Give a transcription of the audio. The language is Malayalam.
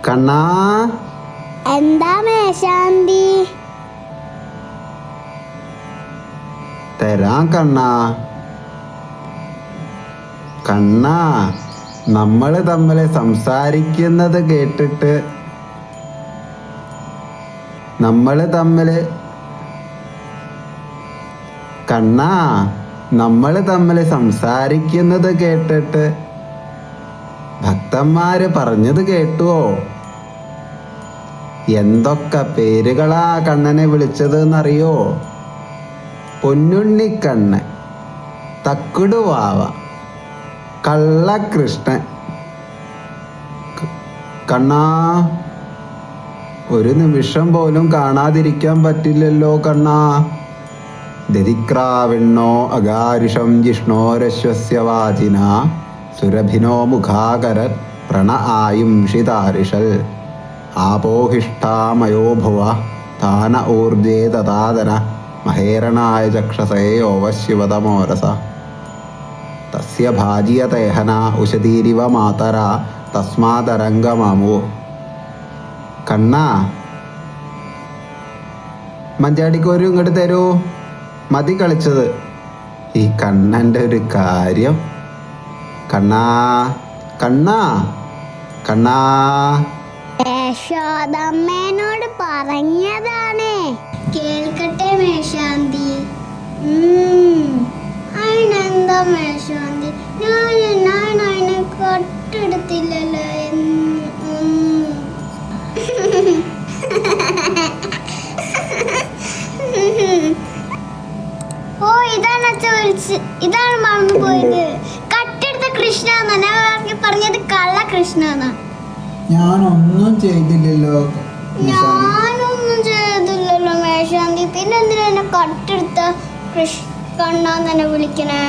കണ്ണാ, എന്താ മേശാന്തി? തരാം കണ്ണാ. കണ്ണാ, നമ്മൾ തമ്മിൽ സംസാരിക്കുന്നത് കേട്ടിട്ട് കണ്ണാ, നമ്മൾ തമ്മിൽ സംസാരിക്കുന്നത് കേട്ടിട്ട് ഭക്തന്മാര് പറഞ്ഞത് കേട്ടുവോ? എന്തൊക്കെ പേരുകളാ കണ്ണനെ വിളിച്ചത് എന്നറിയോ? പൊന്നുണ്ണിക്കണ്ണൻ, തക്കുടുവാവ, കള്ളകൃഷ്ണൻ. കണ്ണാ, ഒരു നിമിഷം പോലും കാണാതിരിക്കാൻ പറ്റില്ലല്ലോ കണ്ണാ. ദരിക്രാവിണ്ണോ അകാരുഷം ജിഷ്ണോരശ്വസ്യ വാചിന സുരഭിനോ മുഖാകര പ്രണ ആയുംഷിതാരിഷൽ ആപോഹിഷ്ഠാമയോ ഭുവ താന ഊർജേ തഥാതന മഹേരണായ ചക്ഷസേയോവശ്യവതമോരസ തസ്യ ഭാജിയതേഹന ഉശതീരിവ മാതര തസ്മാതരംഗമമോ. കണ്ണാ, മഞ്ചാടിക്കോരും ഇങ്ങോട്ട് തരൂ. മതി കളിച്ചത്. ഈ കണ്ണൻ്റെ ഒരു കാര്യം. കണ്ണാ, കണ്ണാ, കണ്ണാ. യശോദമ്മേനോട് പറഞ്ഞതാണ്. കേൾക്കട്ടെ മേശാന്തി. അതിനെന്താ മേശാന്തി? ഞാൻ അതിനെ കട്ടെടുത്തില്ലല്ലോ. ഓ, ഇതാണ് അച്ഛൻ വിളിച്ച്. ഇതാണ് മറന്നു പോയത്. കട്ടെടുത്ത കൃഷ്ണ എന്നാ പറഞ്ഞത്. കള്ള കൃഷ്ണ എന്നാ. ഞാനൊന്നും ചെയ്തില്ലല്ലോ. ഞാനൊന്നും ചെയ്തില്ലല്ലോ മേശാന്തി. പിന്നെ എന്തിനാ എന്നെ കട്ടെടുത്ത കണ്ണാന്ന് തന്നെ വിളിക്കണേ?